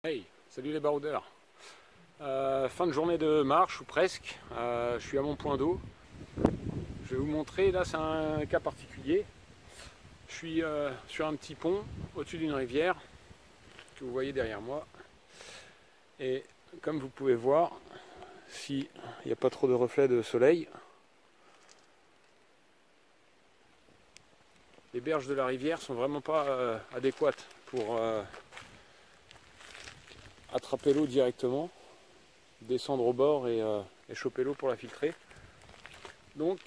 Hey, salut les baroudeurs. Fin de journée de marche ou presque. Je suis à mon point d'eau. Je vais vous montrer, là c'est un cas particulier. Je suis sur un petit pont au-dessus d'une rivière que vous voyez derrière moi. Et comme vous pouvez voir, s'il n'y a pas trop de reflets de soleil, les berges de la rivière sont vraiment pas adéquates pour attraper l'eau directement, descendre au bord et choper l'eau pour la filtrer. Donc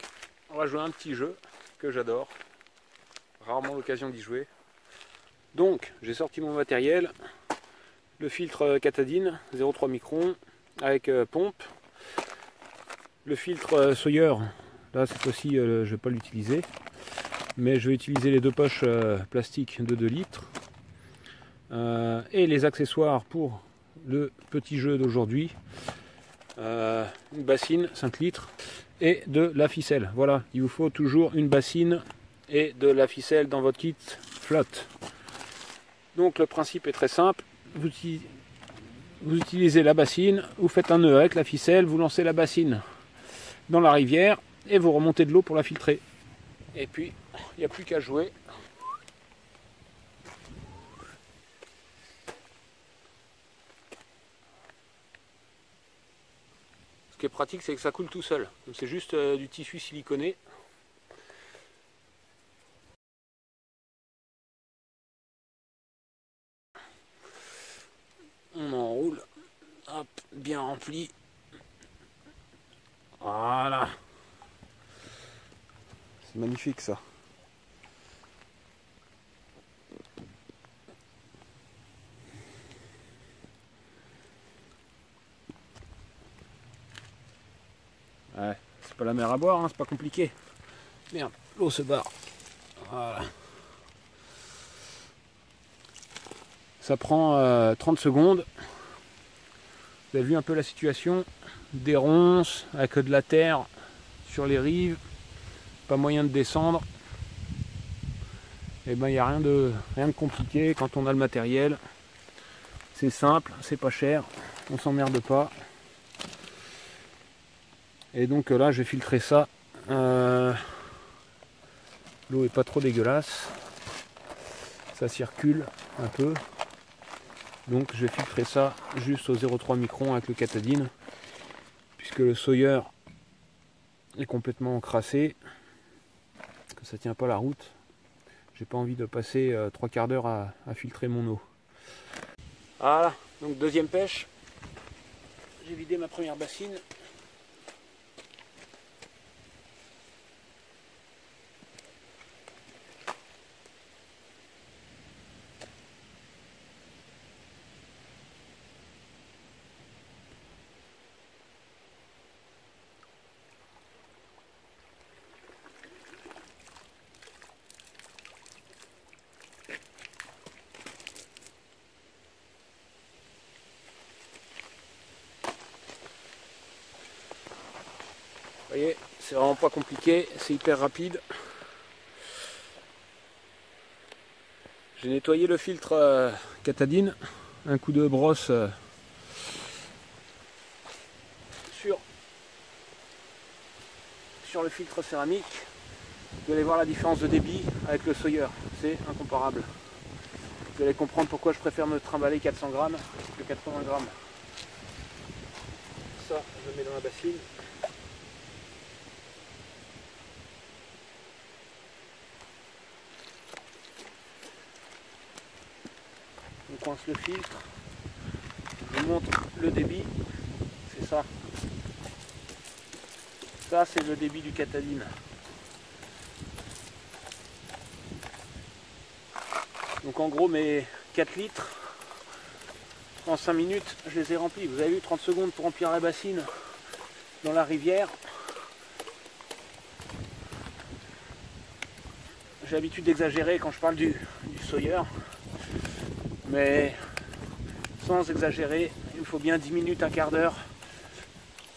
on va jouer un petit jeu que j'adore, rarement l'occasion d'y jouer. Donc j'ai sorti mon matériel, le filtre Katadyn 0,3 microns avec pompe, le filtre Sawyer, là cette fois-ci je ne vais pas l'utiliser, mais je vais utiliser les deux poches plastiques de 2 litres et les accessoires pour le petit jeu d'aujourd'hui, une bassine 5 litres et de la ficelle. Voilà, il vous faut toujours une bassine et de la ficelle dans votre kit flotte. Donc le principe est très simple, vous utilisez la bassine, vous faites un nœud avec la ficelle, vous lancez la bassine dans la rivière et vous remontez de l'eau pour la filtrer. Et puis il n'y a plus qu'à jouer. Ce qui est pratique, c'est que ça coule tout seul. C'est juste du tissu siliconé. On enroule, hop, bien rempli. Voilà. C'est magnifique ça. Ouais, c'est pas la mer à boire, hein, c'est pas compliqué. Merde, l'eau se barre. Voilà. Ça prend 30 secondes. Vous avez vu un peu la situation. Des ronces avec de la terre sur les rives. Pas moyen de descendre. Et ben il n'y a rien de compliqué quand on a le matériel. C'est simple, c'est pas cher, on s'emmerde pas. Et donc là je vais filtrer ça. L'eau est pas trop dégueulasse. Ça circule un peu. Donc je vais filtrer ça juste au 0,3 microns avec le Katadyn. Puisque le Sawyer est complètement encrassé. Que ça tient pas la route. J'ai pas envie de passer 3 quarts d'heure à filtrer mon eau. Voilà, donc deuxième pêche. J'ai vidé ma première bassine. Vous voyez, c'est vraiment pas compliqué, c'est hyper rapide. J'ai nettoyé le filtre Katadyn, un coup de brosse sur le filtre céramique. Vous allez voir la différence de débit avec le Sawyer, c'est incomparable. Vous allez comprendre pourquoi je préfère me trimballer 400 grammes que 80 grammes. Ça, je le mets dans la bassine. On coince le filtre, je montre le débit, c'est ça. Ça c'est le débit du Katadyn. Donc en gros mes 4 litres, en 5 minutes je les ai remplis. Vous avez vu 30 secondes pour remplir la bassine dans la rivière. J'ai l'habitude d'exagérer quand je parle du Sawyer. Mais sans exagérer, il me faut bien 10 minutes, un quart d'heure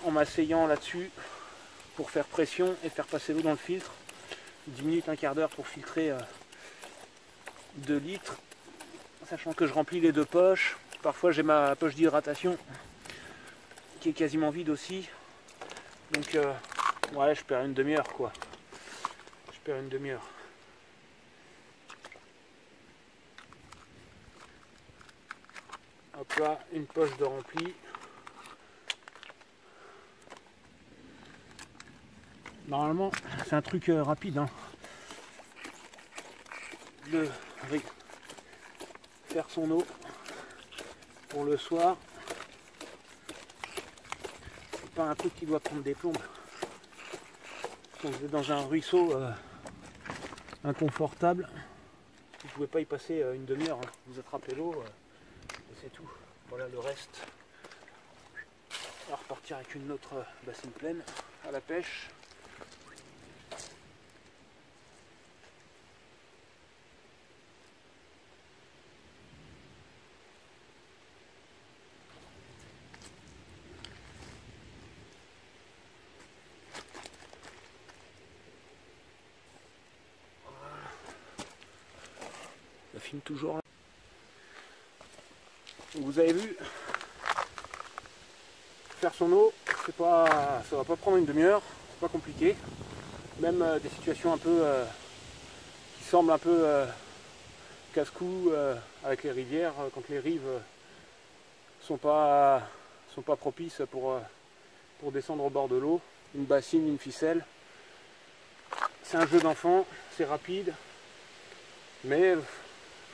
en m'asseyant là-dessus pour faire pression et faire passer l'eau dans le filtre. 10 minutes, un quart d'heure pour filtrer 2 litres, sachant que je remplis les deux poches. Parfois j'ai ma poche d'hydratation qui est quasiment vide aussi. Donc ouais, je perds une demi-heure quoi. Je perds une demi-heure. Hop là, une poche de rempli. Normalement, c'est un truc rapide. Hein. De faire son eau pour le soir. C'est pas un truc qui doit prendre des plombes. Quand vous êtes dans un ruisseau inconfortable, vous pouvez pas y passer une demi-heure. Hein. Vous attrapez l'eau et c'est tout. Voilà le reste. On va repartir avec une autre bassine pleine à la pêche. Ça filme toujours là. Vous avez vu, faire son eau, c'est pas, ça va pas prendre une demi-heure, c'est pas compliqué. Même des situations un peu qui semblent un peu casse-cou avec les rivières, quand les rives sont pas propices pour descendre au bord de l'eau. Une bassine, une ficelle. C'est un jeu d'enfant, c'est rapide, mais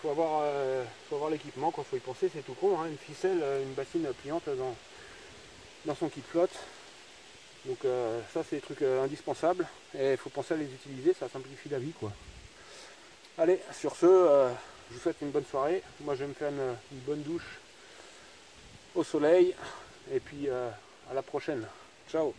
faut avoir l'équipement, quand il faut y penser, c'est tout con, hein. Une ficelle, une bassine pliante dans son kit flotte. Donc ça c'est des trucs indispensables et il faut penser à les utiliser, ça simplifie la vie quoi. Allez, sur ce, je vous souhaite une bonne soirée. Moi je vais me faire une bonne douche au soleil et puis à la prochaine. Ciao.